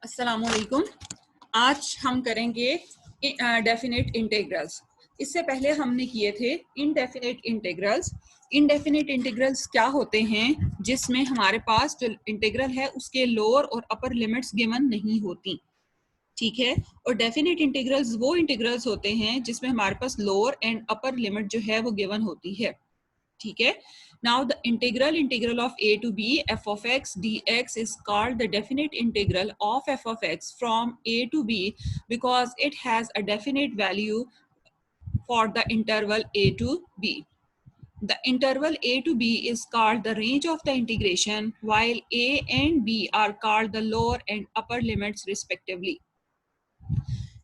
अस्सलामुअलैकुम। आज हम करेंगे डेफिनेट इंटीग्रल्स। इससे पहले हमने किए थे इनडेफिनेट इंटीग्रल्स। इनडेफिनेट इंटीग्रल्स क्या होते हैं? जिसमें हमारे पास जो इंटीग्रल है उसके लोअर और अपर लिमिट्स गिवन नहीं होती, ठीक है। और डेफिनेट इंटीग्रल्स वो इंटीग्रल्स होते हैं जिसमें हमारे पास लोअर एंड अपर लिमिट जो है वो गिवन होती है, ठीक है। Now the integral of a to b f of x dx is called the definite integral of f of x from a to b because it has a definite value for the interval a to b. The interval a to b is called the range of the integration, while a and b are called the lower and upper limits respectively.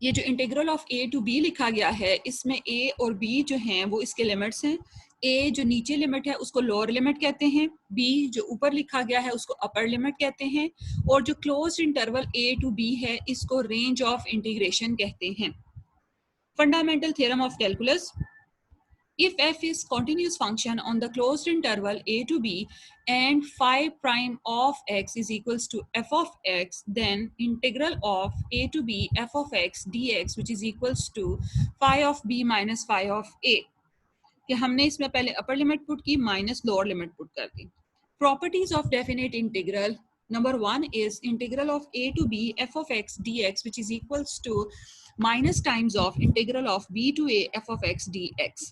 ये जो integral of A to B लिखा गया है, इसमें ए और B जो हैं वो इसके लिमिट्स हैं। ए जो नीचे लिमिट है उसको लोअर लिमिट कहते हैं, बी जो ऊपर लिखा गया है उसको अपर लिमिट कहते हैं, और जो closed interval A to B है इसको रेंज ऑफ इंटीग्रेशन कहते हैं। Fundamental theorem of calculus: if f is continuous function on the closed interval a to b and phi prime of x is equals to f of x, then integral of a to b f of x dx which is equals to phi of b minus phi of a, कि हमने इसमें पहले upper limit put की minus lower limit put कर दी। Properties of definite integral: number 1 is integral of a to b f of x dx which is equals to minus times of integral of b to a f of x dx।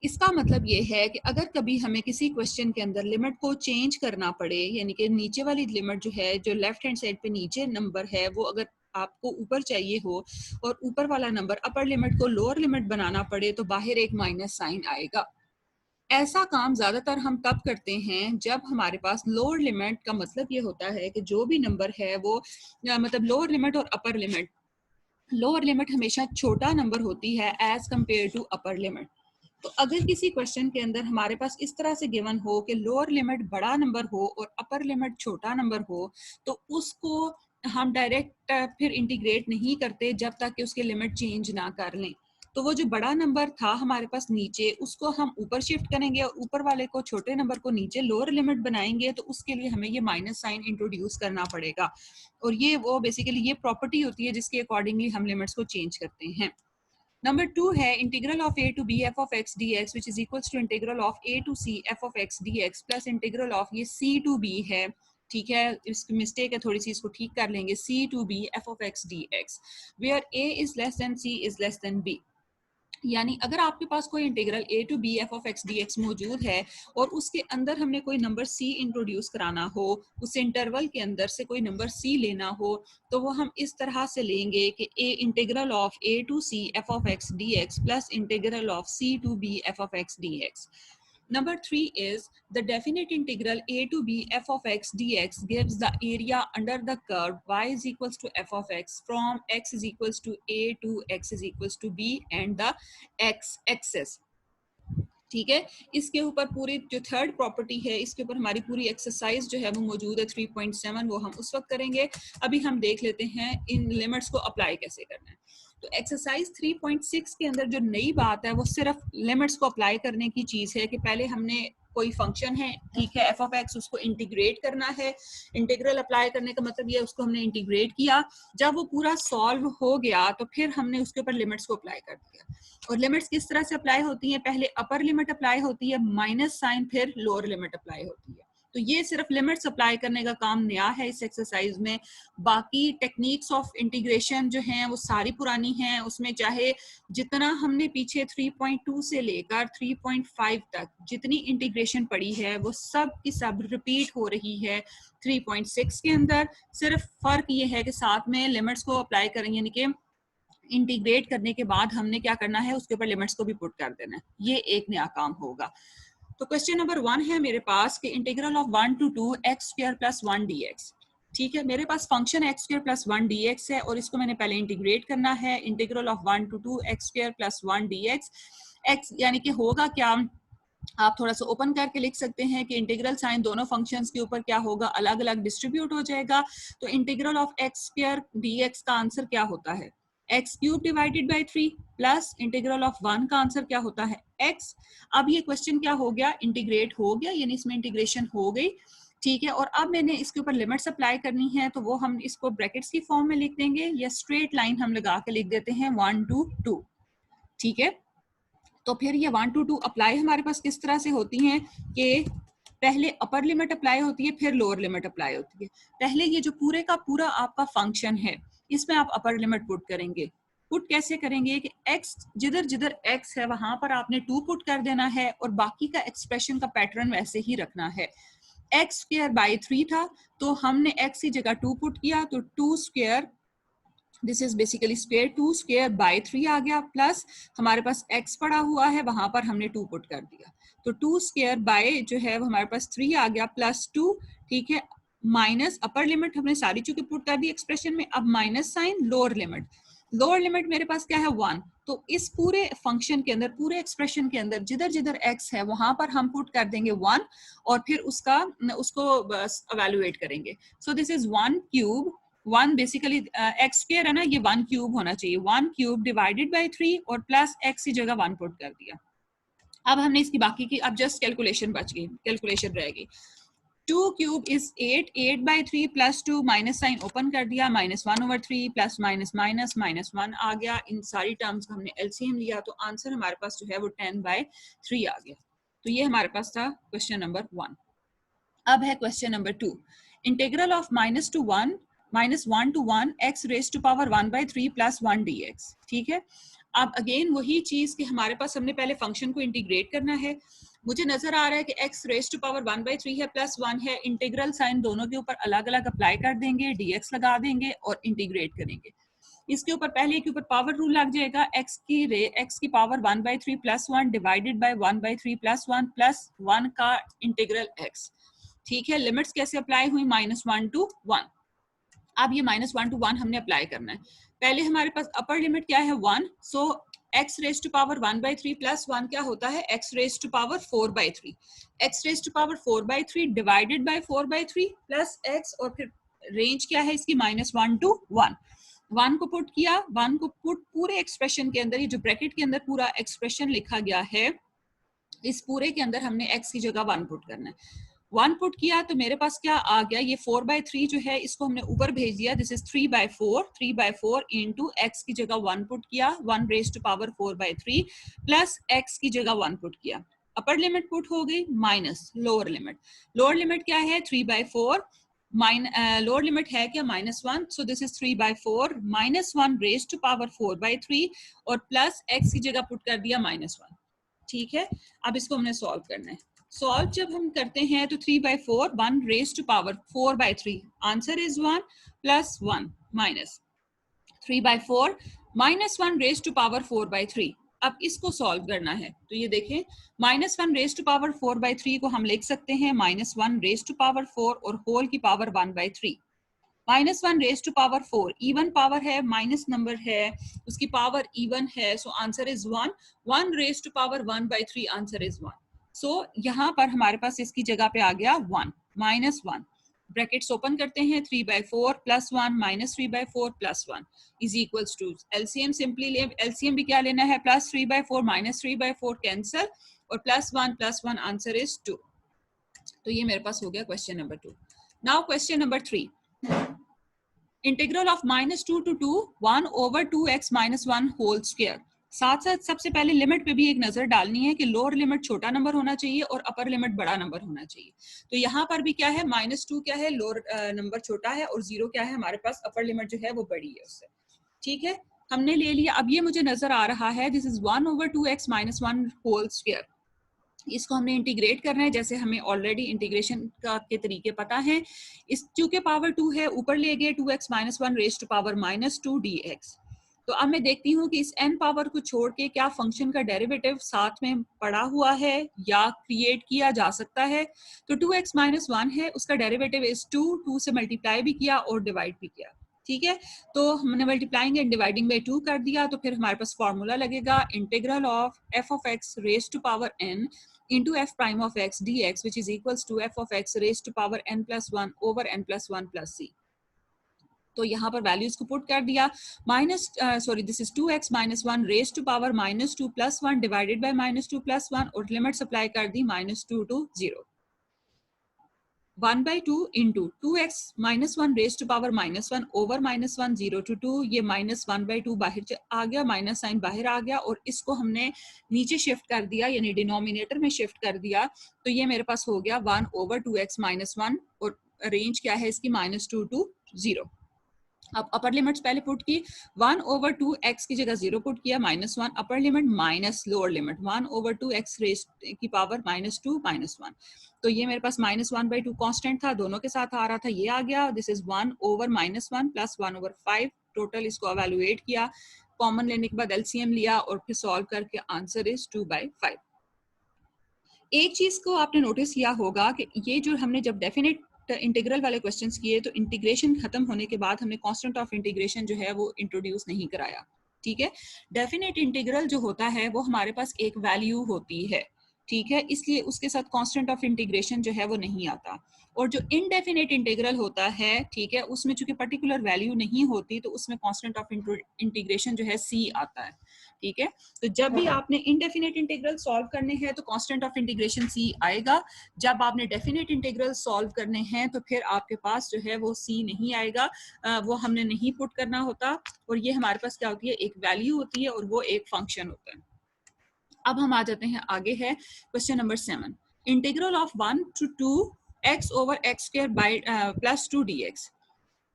इसका मतलब ये है कि अगर कभी हमें किसी question के अंदर लिमिट को चेंज करना पड़े, यानी कि नीचे वाली लिमिट जो है, जो लेफ्ट हैंड साइड पे नीचे नंबर है, वो अगर आपको ऊपर चाहिए हो और ऊपर वाला नंबर अपर लिमिट को लोअर लिमिट बनाना पड़े तो बाहर एक माइनस साइन आएगा। ऐसा काम ज्यादातर हम तब करते हैं जब हमारे पास लोअर लिमिट का मतलब ये होता है कि जो भी नंबर है वो मतलब लोअर लिमिट और अपर लिमिट, लोअर लिमिट हमेशा छोटा नंबर होती है as compare to upper limit. तो अगर किसी क्वेश्चन के अंदर हमारे पास इस तरह से गिवन हो कि लोअर लिमिट बड़ा नंबर हो और अपर लिमिट छोटा नंबर हो, तो उसको हम डायरेक्ट फिर इंटीग्रेट नहीं करते जब तक कि उसके लिमिट चेंज ना कर लें। तो वो जो बड़ा नंबर था हमारे पास नीचे, उसको हम ऊपर शिफ्ट करेंगे और ऊपर वाले को, छोटे नंबर को नीचे लोअर लिमिट बनाएंगे, तो उसके लिए हमें ये माइनस साइन इंट्रोड्यूस करना पड़ेगा। और ये वो बेसिकली ये प्रॉपर्टी होती है जिसके अकॉर्डिंगली हम लिमिट्स को चेंज करते हैं। नंबर 2 है integral of a to b f of x dx which is equals to integral of a to c f of x dx plus integral of ये c टू b है, ठीक है, इसकी mistake है थोड़ी सी, इसको ठीक कर लेंगे, c to b f of x dx where a is less than c is less than b। यानी अगर आपके पास कोई integral a to b f of x dx मौजूद है और उसके अंदर हमने कोई नंबर c इंट्रोड्यूस कराना हो, उस इंटरवल के अंदर से कोई नंबर c लेना हो, तो वो हम इस तरह से लेंगे कि a integral of a to c f of x dx plus integral of c to b f of x dx। Number 3 is the definite integral a to b f of x dx gives the area under the curve y is equals to f of x from x is equals to a to x is equals to b and the x axis, ठीक है। इसके ऊपर पूरी जो third property है, इसके ऊपर हमारी पूरी एक्सरसाइज जो है वो मौजूद है 3.7, वो हम उस वक्त करेंगे। अभी हम देख लेते हैं इन लिमिट्स को अप्लाई कैसे करना है। तो एक्सरसाइज 3.6 के अंदर जो नई बात है वो सिर्फ लिमिट्स को अप्लाई करने की चीज है कि पहले हमने कोई फंक्शन है, ठीक है, एफ ऑफ एक्स, उसको इंटीग्रेट करना है। इंटीग्रल अप्लाई करने का मतलब ये उसको हमने इंटीग्रेट किया, जब वो पूरा सॉल्व हो गया तो फिर हमने उसके ऊपर लिमिट्स को अप्लाई कर दिया। और लिमिट्स किस तरह से अप्लाई होती हैं? पहले अपर लिमिट अप्लाई होती है माइनस साइन, फिर लोअर लिमिट अप्लाई होती है। तो ये सिर्फ लिमिट्स अप्लाई करने का काम नया है इस एक्सरसाइज में। बाकी टेक्निक्स ऑफ इंटीग्रेशन जो हैं वो सारी पुरानी हैं। उसमें चाहे जितना हमने पीछे 3.2 से लेकर 3.5 तक जितनी इंटीग्रेशन पड़ी है वो सब की सब रिपीट हो रही है 3.6 के अंदर। सिर्फ फर्क ये है कि साथ में लिमिट्स को अप्लाई करेंगे, यानी कि इंटीग्रेट करने के बाद हमने क्या करना है, उसके ऊपर लिमिट्स को भी पुट कर देना है। ये एक नया काम होगा। तो क्वेश्चन नंबर 1 है मेरे पास कि integral of 1 to 2 x square plus 1 dx, ठीक है। मेरे पास function x square plus 1 dx है और इसको मैंने पहले इंटीग्रेट करना है। Integral of 1 to 2 x square plus 1 dx, x यानी कि होगा क्या, आप थोड़ा सा ओपन करके लिख सकते हैं कि इंटीग्रल साइन दोनों फंक्शंस के ऊपर क्या होगा, अलग अलग डिस्ट्रीब्यूट हो जाएगा। तो integral of x square dx का आंसर क्या होता है, x cube divided by 3 plus integral of 1 का आंसर क्या होता है, x। अब ये क्वेश्चन क्या हो गया, इंटीग्रेट हो गया, यानी इसमें इंटीग्रेशन हो गई। ठीक है, और अब मैंने इसके ऊपर लिमिट्स अप्लाई करनी है, तो वो हम इसको ब्रैकेट्स की फॉर्म में लिख देंगे या स्ट्रेट लाइन हम लगा के लिख देते हैं 1 2 2। ठीक है, तो फिर ये 1 2 2 अप्लाई हमारे पास किस तरह से होती हैं कि पहले अपर लिमिट अप्लाई होती है, फिर लोअर लिमिट अप्लाई होती है। पहले ये जो पूरे का पूरा आपका फंक्शन है, इसमें आप अपर लिमिट पुट करेंगे। पुट कैसे करेंगे कि x जिधर जिधर x है वहां पर आपने 2 पुट कर देना है और बाकी का एक्सप्रेशन का पैटर्न वैसे ही रखना है। x स्क्वायर बाई 3 था, तो हमने x की जगह 2 पुट किया, तो 2 square, this is basically square 2 square by 3 आ गया, प्लस हमारे पास x पड़ा हुआ है, वहां पर हमने 2 पुट कर दिया, तो 2 स्क्वायर बाय जो है वो हमारे पास 3 आ गया प्लस 2। ठीक है, माइनस अपर लिमिट हमने सारी चीजें पुट कर दी एक्सप्रेशन में, अब minus sign lower limit. Lower limit मेरे पास क्या है 1, तो इस पूरे फंक्शन के अंदर, पूरे एक्सप्रेशन के अंदर जिधर जिधर x है वहां पर हम पुट कर देंगे 1 और फिर उसको एवेल्युएट करेंगे। सो this is 1 cube, 1 basically x square है ना, ये 1 क्यूब होना चाहिए, 1 क्यूब डिवाइडेड बाय 3 और प्लस x की जगह 1 पुट कर दिया। अब हमने इसकी बाकी की, अब जस्ट कैलकुलेशन बच गई, कैलकुलेशन रहेगी। 2 cube is 8, 8 by 3 plus 2, minus sign open कर दिया, -1/3 प्लस माइनस माइनस -1 आ गया। इन सारी टर्म्स का हमने एलसीएम लिया, तो आंसर हमारे पास जो है वो 10/3 आ गया। तो ये हमारे पास था क्वेश्चन नंबर 1। अब है question number 2, integral of -1 to 1 x raise to power 1/3 plus 1 dx। ठीक है, अब अगेन वही चीज कि हमारे पास हमने पहले फंक्शन को इंटीग्रेट करना है। मुझे नजर आ रहा है कि x रेज टू पावर 1/3 है प्लस 1 है, इंटीग्रल साइन दोनों के ऊपर अलग अलग अप्लाई कर देंगे, dx लगा देंगे और इंटीग्रेट करेंगे। इसके ऊपर पहले के ऊपर पावर रूल लग जाएगा, x की power 1/3 plus 1 divided bye 1/3 plus 1 plus 1 का इंटीग्रल x। ठीक है, लिमिट्स कैसे अप्लाई हुई, -1 to 1। अब ये -1 to 1 हमने अप्लाई करना है। पहले हमारे पास अपर लिमिट क्या है 1, so x raise to power 1/3 plus 1 क्या होता है x raise to power 4/3, x raise to power 4/3 divided by 4/3 plus x, और फिर रेंज क्या है इसकी -1 to 1। 1 को पुट किया, 1 को पुट पूरे एक्सप्रेशन के अंदर, ये जो ब्रैकेट के अंदर पूरा एक्सप्रेशन लिखा गया है, इस पूरे के अंदर हमने x की जगह 1 पुट करना है। 1 पुट किया तो मेरे पास क्या आ गया, ये 4/3 जो है इसको हमने ऊपर भेज दिया, दिस इज 3/4 इंटू x की जगह 1 पुट किया, 1 raise to power 4/3 plus x की जगह 1 पुट किया। अपर लिमिट पुट हो गई minus lower limit. Lower limit क्या है 3/4, लोअर लिमिट है क्या -1, so this is 3/4 -1 raise to power 4/3 और प्लस x की जगह पुट कर दिया -1। ठीक है, अब इसको हमने सॉल्व करना है। सॉल्व जब हम करते हैं तो 3/4, 1 raise to power 4/3, answer is 1 plus 1 minus 3/4 -1 raise to power 4/3। अब इसको सॉल्व करना है, तो ये देखें -1 रेज टू पावर 4/3 को हम लिख सकते हैं -1 रेज टू पावर 4 और होल की power 1/3। -1 raise to power 4 even power है, माइनस नंबर है, उसकी पावर इवन है, so answer is 1। 1 raise to power 1/3, answer is 1। So यहाँ पर हमारे पास इसकी जगह पे आ गया 1 -1। ब्रैकेट्स ओपन करते हैं, 3/4 plus 1 -3/4 plus 1 is equals to LCM. Simply LCM भी क्या लेना है, प्लस 3/4 -3/4 कैंसिल और प्लस 1 आंसर इज 2। तो ये मेरे पास हो गया question number 2। Now question number 3, integral of -2 to 2 1/2x - 1 whole square. साथ साथ सबसे पहले लिमिट पे भी एक नजर डालनी है कि लोअर लिमिट छोटा नंबर होना चाहिए और अपर लिमिट बड़ा नंबर होना चाहिए। तो यहाँ पर भी क्या है, -2 क्या है, लोअर नंबर छोटा है, और 0 क्या है, हमारे पास अपर लिमिट जो है वो बड़ी है उससे। ठीक है, हमने ले लिया। अब ये मुझे नजर आ रहा है, this is 1/2x - 1 whole square. इसको हमने इंटीग्रेट करना है, जैसे हमें ऑलरेडी इंटीग्रेशन के तरीके पता है। इस चूंकि पावर 2 है, ऊपर ले गए 2x - 1 raise to power -2 dx। तो अब मैं देखती हूँ कि इस n पावर को छोड़ के क्या फंक्शन का डेरिवेटिव साथ में पड़ा हुआ है या क्रिएट किया जा सकता है। तो 2x - 1 है, उसका डेरिवेटिव इज 2 से मल्टीप्लाई भी किया और डिवाइड भी किया। ठीक है, तो हमने मल्टीप्लाइंग एंड डिवाइडिंग बाई 2 कर दिया, तो फिर हमारे पास फॉर्मूला लगेगा integral of f of x raise to power n into f prime of x dx, which is equals to f of x raised to power n plus 1 over n plus 1 plus c। तो यहाँ पर values को put कर दिया, this is 2x - 1 raise to power -2 plus 1 divided by -2 plus 1 और limits apply कर दी -2 to 0। 1/2 into 2x -1 raise to power -1 over -1 0 to 2, ये -1/2 बाहर आ गया, माइनस साइन बाहर आ गया और इसको हमने नीचे शिफ्ट कर दिया यानी डिनोमिनेटर में शिफ्ट कर दिया, तो ये मेरे पास हो गया 1/2x -1 और रेंज क्या है इसकी -2 to 0। अब अपर लिमिट्स पहले पुट की, 1/2x की जगह 0 पुट किया, -1 upper limit minus lower limit 1/2x raise की पावर -2 -1, तो ये मेरे पास -1/2 कांस्टेंट था, दोनों के साथ आ रहा था, ये आ गया। दिस इज 1/-1 प्लस 1/5, टोटल इसको एवेलुएट किया, कॉमन लेने के बाद एलसीएम लिया और फिर सॉल्व करके आंसर इज 2/5। एक चीज को आपने नोटिस किया होगा कि ये जो हमने जब डेफिनेट इंटीग्रल वाले क्वेश्चंस किए तो इंटीग्रेशन खत्म होने के बाद हमने कांस्टेंट ऑफ इंटीग्रेशन जो है वो इंट्रोड्यूस नहीं कराया, ठीक है। डेफिनेट इंटीग्रल जो होता है वो हमारे पास एक वैल्यू होती है, ठीक है, इसलिए उसके साथ कांस्टेंट ऑफ इंटीग्रेशन जो है वो नहीं आता। और जो इनडेफिनेट इंटीग्रल होता है, ठीक है, उसमें चूंकि पर्टिकुलर वैल्यू नहीं होती तो उसमें कांस्टेंट ऑफ इंटीग्रेशन जो है सी आता है, ठीक है। तो जब भी आपने इनडेफिनेट इंटीग्रल सॉल्व करने हैं तो कांस्टेंट ऑफ इंटीग्रेशन सी आएगा, जब आपने डेफिनेट इंटीग्रल सॉल्व करने हैं तो फिर आपके पास जो है वो सी नहीं आएगा, वो हमने नहीं पुट करना होता। और ये हमारे पास क्या होती है, एक वैल्यू होती है और वो एक फंक्शन होता है। अब हम आ जाते हैं आगे, है question number 7, integral of 1 to 2 x over x square by plus 2 dx।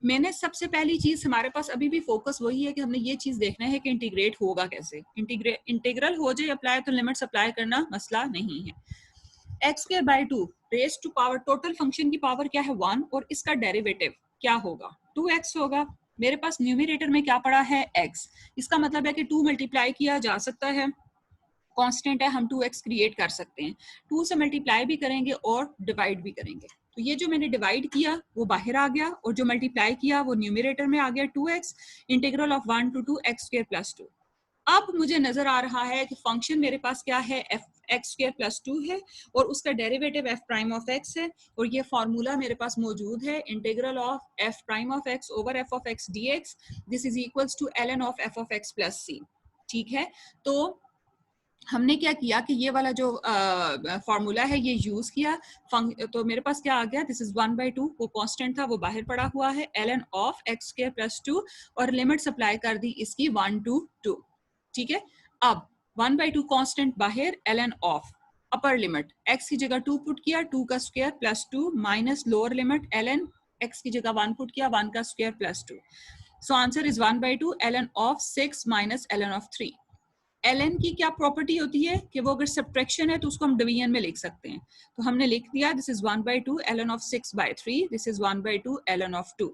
मैंने सबसे पहली चीज, हमारे पास अभी भी फोकस वही है कि हमने ये चीज देखना है कि इंटीग्रेट होगा कैसे, इंटीग्रल हो जाए अप्लाई तो लिमिट्स अप्लाई करना मसला नहीं है। X square by 2 raise to power, total function की पावर क्या है 1 और इसका डेरिवेटिव क्या होगा 2x होगा। मेरे पास न्यूमरेटर में क्या पड़ा है x, इसका मतलब है कि 2 मल्टीप्लाई किया जा सकता है, कांस्टेंट है, हम 2x क्रिएट कर सकते हैं, 2 से मल्टीप्लाई भी करेंगे और डिवाइड भी करेंगे। तो ये जो मैंने डिवाइड किया वो बाहर आ गया और जो मल्टीप्लाई किया वो न्यूमरेटर में आ गया 2x, integral of 1 to 2 x square plus 2। अब मुझे नजर आ रहा है कि फंक्शन मेरे पास क्या है, एफ एक्स स्क्वायर प्लस 2 है और उसका derivative f prime of x है, और ये फॉर्मूला मेरे पास मौजूद है, integral of f prime of x over f of x d x, this is equals to l n of f of x plus c, ठीक है। तो हमने क्या किया कि ये वाला जो फॉर्मूला है ये यूज किया, तो मेरे पास क्या आ गया, दिस इज 1/2, वो कांस्टेंट था वो बाहर पड़ा हुआ है, ln of x square plus 2 और लिमिट्स अप्लाई कर दी इसकी 1 to 2, ठीक है। अब 1/2 कांस्टेंट बाहर, ln of upper limit x की जगह 2 पुट किया, 2 का square plus 2 minus lower limit ln x की जगह 1 पुट किया, 1 का square plus 2, so answer is 1/2 ln of 6 minus ln of 3। ln की क्या प्रॉपर्टी होती है कि वो अगर सब्ट्रैक्शन है तो उसको हम डिवीजन में लिख सकते हैं, तो हमने लिख दिया this is 1/2 ln of 6/3, this is 1/2 ln of 2।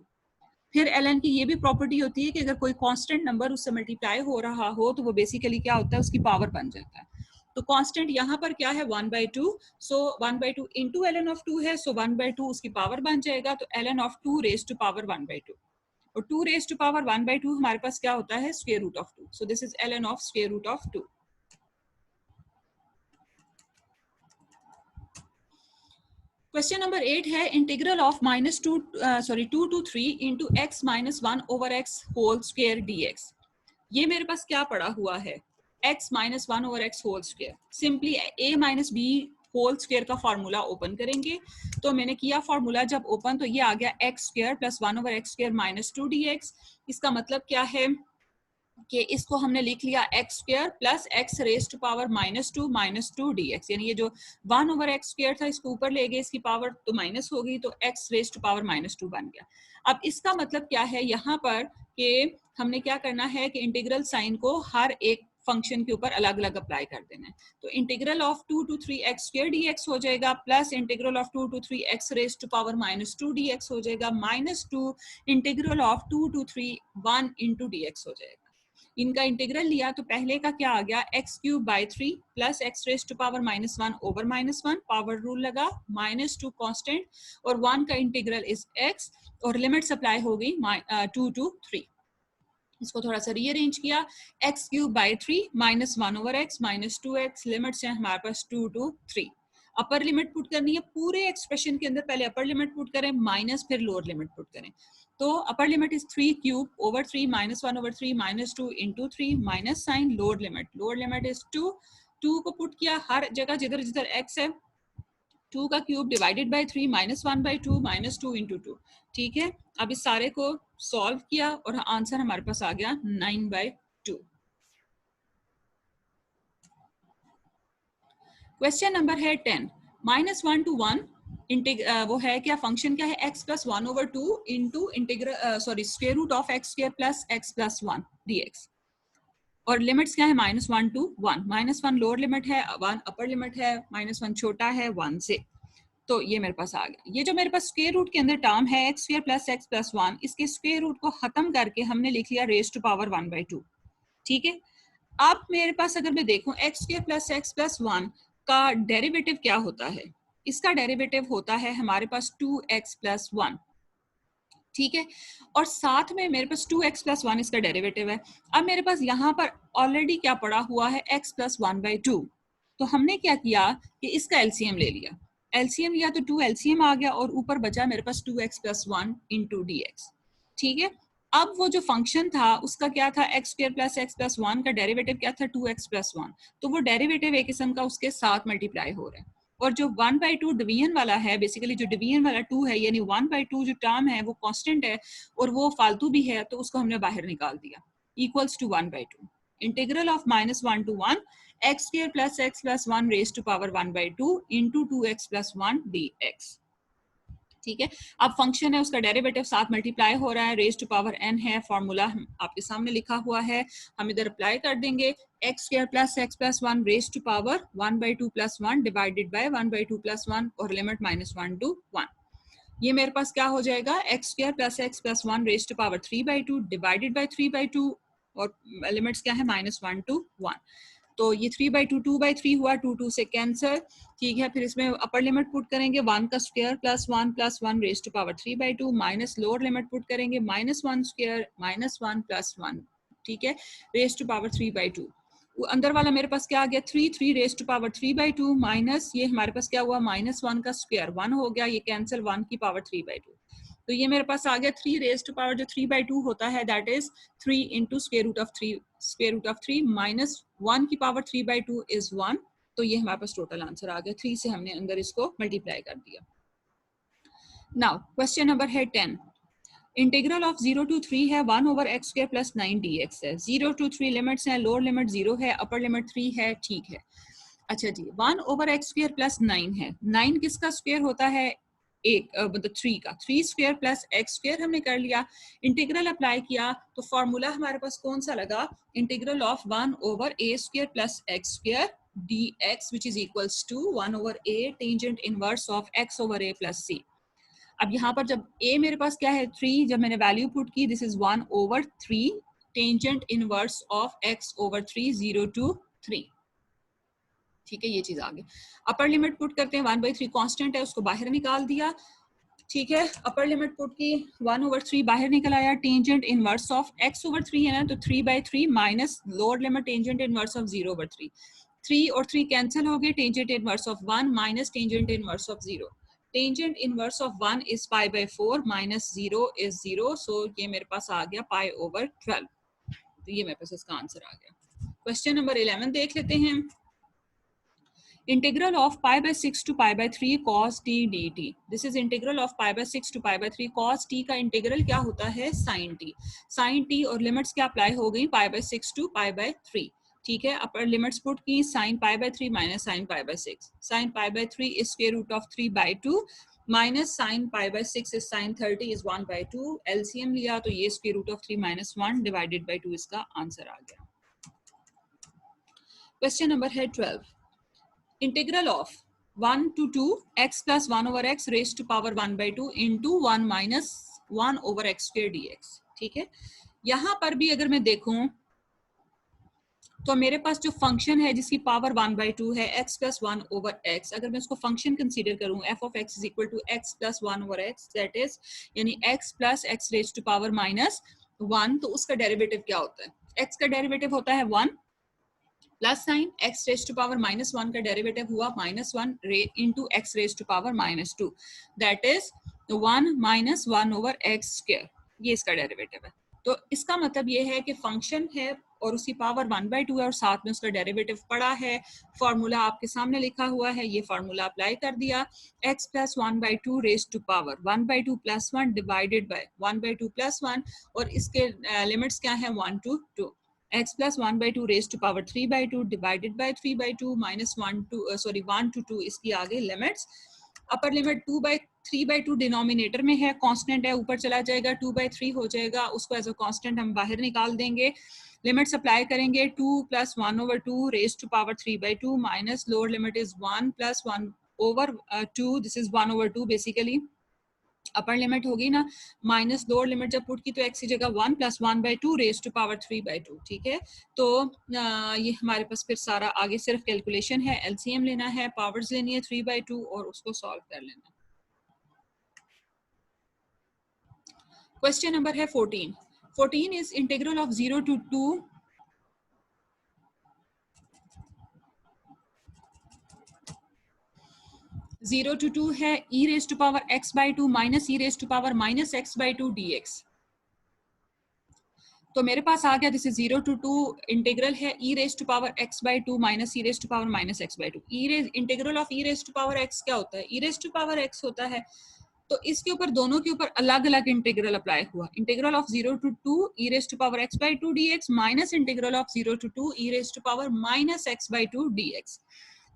फिर ln की ये भी प्रॉपर्टी होती है कि अगर कोई कांस्टेंट नंबर उससे मल्टीप्लाई हो रहा हो तो वो बेसिकली क्या होता है, उसकी पावर बन जाता है। तो कांस्टेंट यहाँ पर क्या है 1/2, सो 1/2 इंटू ln ऑफ 2 है, सो 1/2 उसकी पावर बन जाएगा, तो ln of 2 raise to power 1/2 और 2 रेज टू पावर 1/2 हमारे पास क्या होता है, square root of 2, so this is ln of square root of 2। Question number 8 है integral of -2 to 3 into x minus 1 over x whole square dx। ये मेरे पास क्या पड़ा हुआ है, x minus 1 over x whole square, simply a minus b whole square का formula open करेंगे। तो मैंने किया फॉर्मूला जब ओपन, तो ये आ गया x square plus 1 over x square minus 2 dx। इसका मतलब क्या है कि इसको हमने लिख लिया x square plus x raise to power minus two dx, यानी ये जो 1 ओवर एक्स स्क्वायर था इसको ऊपर ले गए, इसकी पावर तो माइनस हो गई, तो एक्स रेज टू पावर -2 बन गया। अब इसका मतलब क्या है यहाँ पर कि हमने क्या करना है कि इंटीग्रल साइन को हर एक फंक्शन के ऊपर अलग अलग अप्लाई कर देना है। तो integral of 2 to 3 x square dx हो जाएगा, plus integral of 2 to 3 x raise to power -2 dx हो जाएगा, -2 integral of 2 to 3 1 into dx हो जाएगा। इनका इंटीग्रल लिया तो पहले का क्या आ गया, x cube by 3 plus x raise to power -1 over -1, power rule लगा, -2 कांस्टेंट और 1 का इंटीग्रल इज एक्स और लिमिट्स अप्लाई हो गई 2 to 3। इसको थोड़ा सा रीअरेंज किया, x cube by 3 -1 over x minus 2x, limits हैं हमारे पास 2 to 3। अपर लिमिट पुट करनी है पूरे एक्सप्रेशन के अंदर, पहले अपर लिमिट पुट करें माइनस फिर लोअर लिमिट पुट करें। तो upper limit is 3 cube over 3 -1 over 3 -2 into 3 minus sign lower limit is 2 को पुट किया हर जगह जिधर जिधर x है, 2 का cube divided by 3 minus 1 by 2 minus 2 into 2। ठीक है, अब इस सारे को सॉल्व किया और आंसर हमारे पास आ गया 9/2। क्वेश्चन नंबर है 10, -1 to 1 वो है क्या, फंक्शन क्या है, x plus 1/2 into integral square root of x square plus x plus 1 dx। और लिमिट्स क्या है, -1 to 1। -1 लोअर लिमिट है, 1 अपर लिमिट है, -1 छोटा है 1 से। तो ये मेरे पास आ गया। ये जो मेरे पास स्क्वायर रूट के अंदर टर्म है X square plus x plus 1, इसके स्क्वायर रूट को खत्म करके हमने लिख लिया रेज टू पावर 1/2। ठीक है, अब मेरे पास अगर मैं देखूं x square plus x plus 1 का डेरिवेटिव क्या होता है, इसका डेरिवेटिव होता है हमारे पास 2x प्लस 1। ठीक है, और साथ में मेरे पास 2x प्लस 1 इसका डेरिवेटिव है। अब मेरे पास यहाँ पर ऑलरेडी क्या पड़ा हुआ है, x प्लस 1/2। तो हमने क्या किया कि इसका एलसीएम ले लिया, एलसीएम लिया तो 2 एलसीएम आ गया और ऊपर बचा मेरे पास 2x plus 1 into D x. ठीक है, अब वो जो फंक्शन था उसका क्या था, x square plus x plus 1 का डेरिवेटिव क्या था, 2x प्लस 1। तो वो डेरिवेटिव एक किस्म का उसके साथ मल्टीप्लाई हो रहा है। और जो 1/2 डिवीजन वाला है, बेसिकली जो डिवीजन वाला 2 है, यानी 1/2 जो टर्म है वो कांस्टेंट है और वो फालतू भी है, तो उसको हमने बाहर निकाल दिया, equals to 1/2। Integral of -1 to 1 x square plus x plus 1 raised to power 1/2 into 2x plus 1 dx। ठीक है, अब फंक्शन है उसका डेरिवेटिव साथ मल्टीप्लाई हो रहा है, रेज टू पावर n है, फॉर्मूला आपके सामने लिखा हुआ है, हम इधर अप्लाई कर देंगे। X square plus x plus 1 raise to power 1/2 plus 1 divided by 1/2 plus 1 और लिमिट -1 to 1। ये मेरे पास क्या हो जाएगा, x square plus x plus 1 raise to power 3/2 divided by 3/2 और लिमिट्स क्या है, -1 to 1। तो ये 3/2 2/3 हुआ, 2 से कैंसर। ठीक है, फिर इसमें अपर लिमिट पुट करेंगे 1 का square plus 1 raise to power 3/2 minus lower limit put करेंगे -1 स्क्वायर -1 प्लस 1। ठीक है, रेज टू पावर 3/2। अंदर वाला मेरे पास क्या आ गया, 3 रेज टू पावर 3/2 माइनस ये हमारे पास क्या हुआ, -1 का स्क्वायर 1 हो गया, ये कैंसिल 1 की पावर 3/2। तो ये मेरे पास आ गया 3 रेज टू पावर जो 3/2 होता है, that is 3 into square root of 3 minus 1 की पावर 3/2 इज 1। तो ये हमारे पास टोटल आंसर आ गया, 3 से हमने अंदर इसको मल्टीप्लाई कर दिया। नाउ क्वेश्चन नंबर है 10, इंटीग्रल ऑफ 0 to 3 है 1/x स्क्वायर प्लस 9 dx है। 0 to 3 लिमिट्स हैं, लोअर लिमिट 0 है, अपर लिमिट 3 है। ठीक है, अच्छा जी, 1/x स्क्वायर प्लस 9 है, 9 किसका स्क्वायर होता है, एक मतलब 3 का, 3 स्क्वायर प्लस एक्स स्क्वायर हमने कर लिया। इंटीग्रल अप्लाई किया तो फॉर्मूला हमारे पास कौन सा लगा, integral of 1/a square plus x square dx which is equals to 1/a tangent inverse of x/a plus c। अब यहाँ पर जब a मेरे पास क्या है 3, जब मैंने वैल्यू पुट की, this is 1/3 tangent inverse of x/3 0 to 3। ठीक है, ये चीज आ गई। अपर लिमिट पुट करते हैं, 1/3 कांस्टेंट है, उसको बाहर निकाल दिया। ठीक है, अपर लिमिट पुट की, 1/3 बाहर निकल आया, टेंजेंट इनवर्स ऑफ x/3 है ना, तो 3/3 minus lower limit tangent inverse of 0/3। 3 और 3 कैंसिल हो गए, tangent inverse of 1 minus tangent inverse of 0। Tangent inverse of 1 is π/4 minus 0 is 0, so ये मेरे पास आ गया π/12। तो ये मेरे पास इसका आंसर आ गया। क्वेश्चन नंबर 11 देख लेते हैं। Integral of π/6 to π/3 cos t dt. This is integral of π/6 to π/3 cos t का इंटीग्रल क्या होता है, sin t। sin t और लिमिट्स क्या अप्लाई हो गई, π/6 to π/3। ठीक है, अपर लिमिट्स पुट की, sin π/3 minus sin π/6। sin π/3 is square root of 3/2 minus sin π/6 is sin 30 is 1/2। LCM लिया तो ये square root of 3 minus 1 divided by 2 इसका आंसर आ गया। क्वेश्चन नंबर है 12, integral of 1 to 2 x plus 1/x raised to power 1/2 into 1 minus 1/x square dx। ठीक है, यहां पर भी अगर मैं देखूं तो मेरे पास जो फंक्शन है जिसकी पावर 1/2 है, x plus 1/x, अगर मैं उसको फंक्शन कंसीडर करूं, f of x is equal to x plus 1/x, that is यानी x plus x raised to power minus 1, तो उसका डेरिवेटिव क्या होता है, x का डेरिवेटिव होता है 1 plus sine x raise to power -1 का डेरिवेटिव हुआ -1 into x raise to power -2, that is 1 - 1/x स्क्वायर, ये इसका डेरिवेटिव है। तो इसका मतलब ये है कि फंक्शन है और उसकी पावर 1/2 है और साथ में उसका डेरिवेटिव पड़ा है। फार्मूला आपके सामने लिखा हुआ है, ये फार्मूला अप्लाई कर दिया। x plus 1/2 raise to power 1/2 plus 1 divided by 1/2 plus 1 और इसके लिमिट्स क्या है 1 to 2। x plus 1/2 raise to power 3/2 divided by 3/2 minus 1 to 2 इसकी आगे लिमिट्स। अपर लिमिट 3/2 डिनोमिनेटर में है, कांस्टेंट है, ऊपर चला जाएगा 2/3 हो जाएगा, उसको एज अ कांस्टेंट हम बाहर निकाल देंगे। लिमिट्स अप्लाई करेंगे 2 plus 1/2 raise to power 3/2 minus lower limit is 1 plus 1/2, this is 1/2 basically. Upper limit होगी ना माइनस लोअर लिमिट जब पुट की तो x की जगह 1 प्लस 1/2 रेज टू पावर 3/2, ठीक है। तो ये हमारे पास फिर सारा आगे सिर्फ कैलकुलेशन है, एलसीएम लेना है, पावर्स लेनी है 3/2 और उसको सॉल्व कर लेना है। क्वेश्चन नंबर है 14 is integral of 0 to 2 0 to 2 है e raise to power x/2 minus e raise to power minus x/2 dx। तो मेरे पास आ गया, दिस इज 0 to 2 इंटीग्रल है e raise to power x/2 minus e raise to power minus x/2। Integral of e raise to power x क्या होता है, e raise to power x होता है। तो इसके ऊपर दोनों के ऊपर अलग अलग इंटीग्रल अप्लाई हुआ। Integral of 0 to 2 e raise to power x/2 dx minus integral of 0 to 2 e raise to power minus x/2 dx।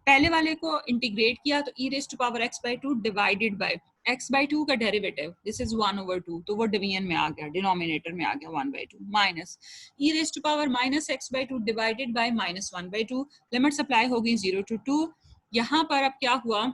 पहले वाले को इंटीग्रेट किया तो e raise to power x/2 divided by x/2 का derivative, this is 1/2, तो वो division में आ गया, डिनोमिनेटर में आ गया 1/2 minus e raise to power minus x/2 divided by minus 1/2। Limits apply हो गई 0 to 2। यहाँ पर अब क्या हुआ,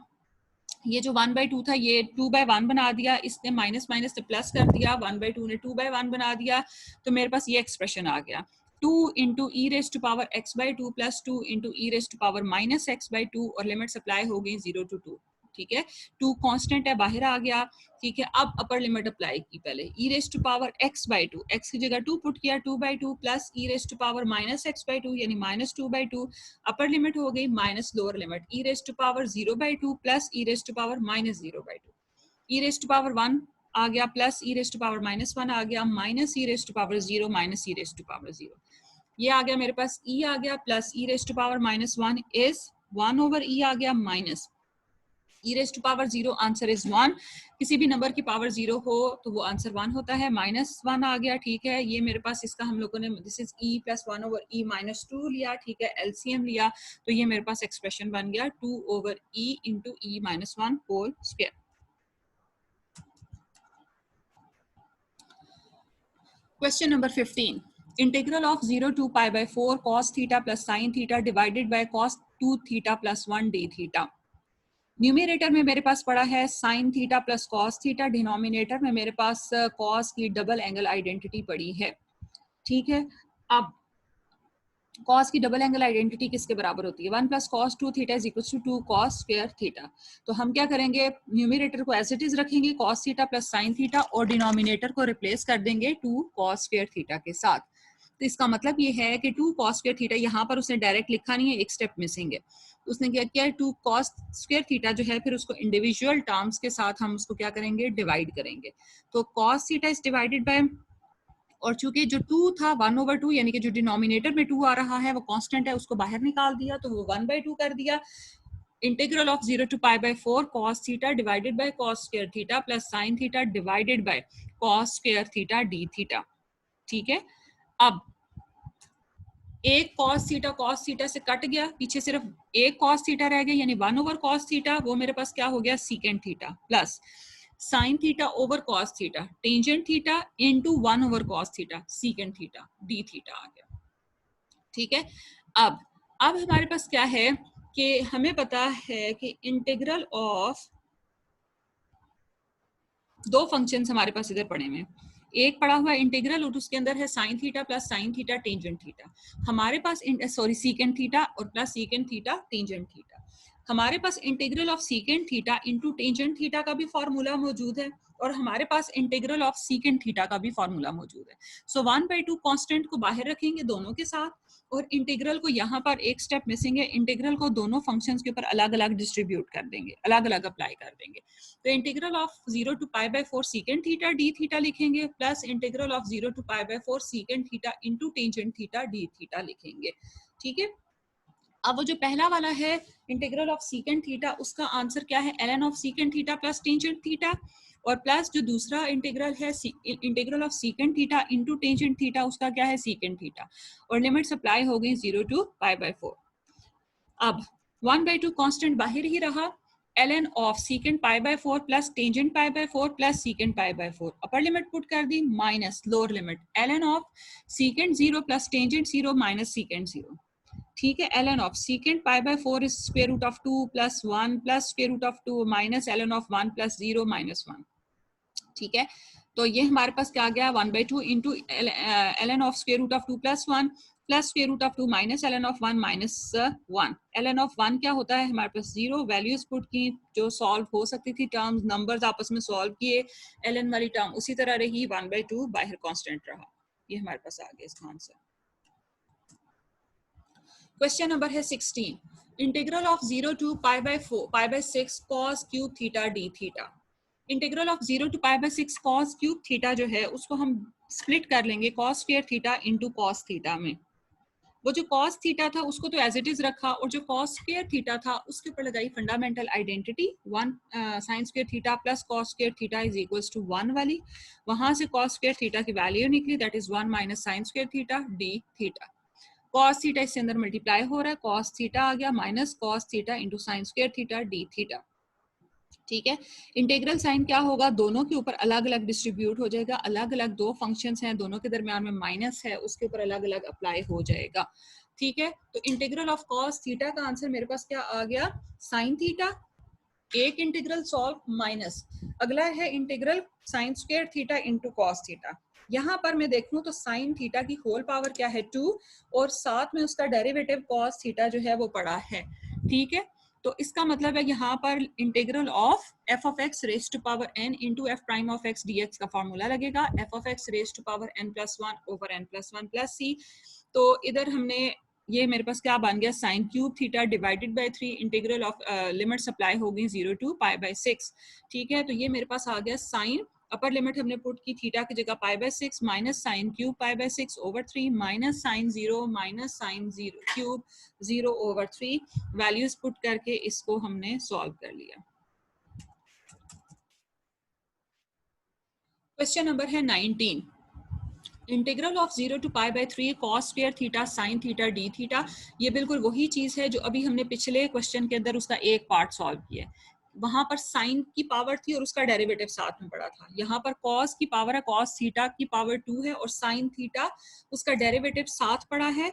ये जो 1/2 था ये 2/1 बना दिया, इसने माइनस माइनस से प्लस कर दिया, 1/2 ने 2/1 बना दिया, तो मेरे पास ये एक्सप्रेशन आ गया 2 into e raise to power x/2 plus 2 into e raise to power minus x/2 और लिमिट्स अप्लाई हो गई 0 to 2, ठीक है। 2 कांस्टेंट है, बाहर आ गया, ठीक है। अब अपर लिमिट अप्लाई की, पहले e raise to power x/2, x की जगह 2 पुट किया 2/2 plus e raise to power minus x/2 यानी माइनस 2/2। अपर लिमिट हो गई minus lower limit e raise to power 0/2 plus e raise to power minus 0/2। E raise to power 1 आ गया plus e raise to power minus 1 आ गया minus e raise to power 0 minus e raise to power 0। ये आ गया मेरे पास e आ गया plus e raise to power minus 1 is 1/e आ गया minus e raise to power 0, answer is 1। किसी भी नंबर की पावर 0 हो तो वो आंसर 1 होता है, माइनस 1 आ गया, ठीक है। ये मेरे पास इसका हम लोगों ने this is e plus 1/e minus 2 लिया, ठीक है, एलसीएम लिया, तो ये मेरे पास एक्सप्रेशन बन गया 2/e into e minus 1 whole square. Question number 15. Integral of 0 to pi by 4 cos theta plus sin theta divided by cos 2 theta plus 1 d theta. Numerator में मेरे पास पड़ा है sin theta plus cos theta, denominator में मेरे पास cos की double angle identity पड़ी है, ठीक है। अब cos की डबल एंगल आइडेंटिटी किसके बराबर होती है, 1 plus cos 2 theta is equal to 2 cos square theta. तो हम क्या करेंगे, न्यूमिनेटर को एज इट इज रखेंगे cos theta plus sin theta और डिनोमिनेटर को रिप्लेस कर देंगे 2 cos स्क्वायर थीटा के साथ। तो इसका मतलब ये है कि 2 cos स्क्वायर थीटा, यहाँ पर उसने डायरेक्ट लिखा नहीं है, एक स्टेप मिसिंग है। उसने क्या किया, 2 cos स्क्वायर थीटा जो है फिर उसको इंडिविजुअल टर्म्स के साथ हम उसको क्या करेंगे, डिवाइड करेंगे। तो cos theta is divided by, और चूंकि जो 2 था 1/2 यानी कि जो डिनोमिनेटर में 2 आ रहा है वो कांस्टेंट है, उसको बाहर निकाल दिया तो वो 1/2 कर दिया। Integral of 0 to pi by 4 cos theta divided bye cos square theta plus sin theta divided bye cos square theta d theta, ठीक है। अब एक cos थीटा से कट गया, पीछे सिर्फ एक cos थीटा रह गया यानी 1/cos थीटा, वो मेरे पास क्या हो गया secant theta plus sin theta over cos theta tangent theta into 1/cos theta secant theta d theta आ गया, ठीक है। अब हमारे पास क्या है कि हमें पता है कि इंटीग्रल ऑफ दो फंक्शंस हमारे पास इधर पड़े हुए, एक पड़ा हुआ इंटीग्रल और उसके अंदर है sin theta plus sin theta tangent theta. हमारे पास secant थीटा और plus secant theta tangent theta. हमारे पास integral of secant theta into tangent theta का भी फॉर्मूला मौजूद है, और हमारे पास इंटीग्रल ऑफ सीकेंट थीटा का भी फॉर्मूला मौजूद है। सो 1/2 कांस्टेंट को बाहर रखेंगे दोनों के साथ, और इंटीग्रल को यहाँ पर एक स्टेप मिसिंग है, इंटीग्रल को दोनों फंक्शंस के ऊपर अलग अलग डिस्ट्रीब्यूट कर देंगे, अलग अलग अप्लाई कर देंगे। तो integral of 0 to π/4 secant theta d theta लिखेंगे, plus integral of 0 to π/4 secant theta into tangent theta d theta लिखेंगे। ठीक है, अब वो जो पहला वाला है इंटीग्रल ऑफ सीकेंट थीटा, उसका आंसर क्या है, ln of secant theta plus tangent theta, और प्लस जो दूसरा इंटीग्रल है integral of secant theta into tangent theta, उसका क्या है सीकेंट थीटा, और लिमिट्स अप्लाई हो गई 0 to π/4। अब 1/2 कांस्टेंट बाहर ही रहा, ln of secant π/4 plus tangent π/4 plus secant π/4, upper limit put कर दी minus lower limit ln of secant 0 plus tangent 0 minus secant 0। ठीक है, ln of secant π/4 is square root of 2 plus 1 plus square root of 2 minus ln of 1 plus 0 minus 1। ठीक है, तो ये हमारे पास क्या आ गया 1/2 into ln of square root of 2 plus 1 plus square root of 2 minus ln of 1 minus 1। ln of 1 क्या होता है हमारे पास 0, वैल्यूज पुट की जो सॉल्व हो सकती थी, टर्म्स नंबर्स आपस में सॉल्व किए, ln वाली टर्म उसी तरह रही, 1/2 बाहर कांस्टेंट रहा। ये हमारे पास आ गया इसका आंसर। क्वेश्चन नंबर है 16, integral of 0 to π/6 cos cube theta d theta. Integral of 0 to π/6 cos cube theta जो है उसको हम स्प्लिट कर लेंगे cos square theta into cos theta में। वो जो cos थीटा था उसको तो एज इट इज रखा, और जो cos स्क्वायर थीटा था उसके ऊपर लगाई fundamental identity 1 sin square theta plus cos square theta is equals to 1 वाली। वहां से cos स्क्वायर थीटा की वैल्यू निकली, that is 1 minus sin square theta d theta. cos theta इससे अंदर मल्टीप्लाई हो रहा है, cos थीटा आ गया minus cos theta into sine square theta d theta. ठीक है, इंटीग्रल साइन क्या होगा, दोनों के ऊपर अलग अलग डिस्ट्रीब्यूट हो जाएगा, अलग अलग दो फंक्शंस हैं, दोनों के दरमियान में माइनस है, उसके ऊपर अलग अलग अप्लाई हो जाएगा। ठीक है, तो इंटीग्रल ऑफ cos थीटा का आंसर मेरे पास क्या आ गया साइन थीटा, एक इंटीग्रल सॉल्व माइनस अगला है integral sign square theta into cos theta. यहाँ पर मैं देख लूं तो साइन थीटा की होल पावर क्या है 2, और साथ में उसका डेरिवेटिव cos थीटा जो है वो पड़ा है। ठीक है, तो इसका मतलब है यहाँ पर integral of f of x raise to power n into f prime of x dx का फॉर्मूला लगेगा, f of x raise to power n plus 1 over n plus 1 plus c। तो इधर हमने ये मेरे पास क्या बन गया sine cube theta divided bye 3, integral of limit supply हो गई 0 to π/6। ठीक है, तो ये मेरे पास आ गया साइन, अपर लिमिट हमने पुट की थीटा की जगह π/6 minus sine cube π/6 over 3 minus sine 0 minus sine 0 cube 0 over 3, values put करके इसको हमने सॉल्व कर लिया। क्वेश्चन नंबर है 19, integral of 0 to π/3 cos square theta sin theta d theta. ये बिल्कुल वही चीज है जो अभी हमने पिछले क्वेश्चन के अंदर उसका एक पार्ट सॉल्व किया है, वहां पर साइन की पावर थी और उसका डेरिवेटिव साथ में पड़ा था। यहाँ पर cos की पावर है, cos थीटा की पावर 2 है, और sin थीटा उसका डेरिवेटिव साथ पड़ा है।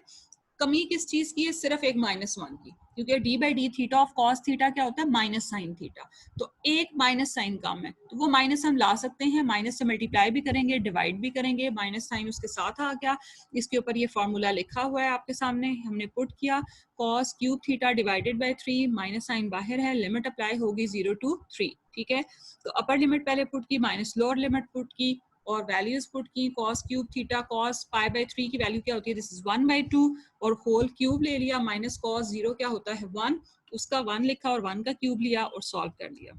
कमी किस चीज की है, सिर्फ एक -1 की, क्योंकि d by D theta of cos theta क्या होता है माइनस साइन थीटा, तो एक माइनस साइन कम है, तो वो माइनस हम ला सकते हैं, माइनस से मल्टीप्लाई भी करेंगे डिवाइड भी करेंगे, माइनस साइन उसके साथ आ गया। इसके ऊपर ये फॉर्मूला लिखा हुआ है आपके सामने, हमने पुट किया cos cube theta divided by 3, minus sign बाहर है, लिमिट अप्लाई होगी 0 to 3। ठीक है, तो अपर लिमिट पहले पुट की माइनस लोअर लिमिट पुट की और वैल्यूज पुट की, cos क्यूब थीटा cos π/3 की वैल्यू क्या होती है, दिस इज 1/2, और होल क्यूब ले लिया, माइनस cos 0 क्या होता है 1, उसका 1 लिखा और 1 का क्यूब लिया और सॉल्व कर लिया।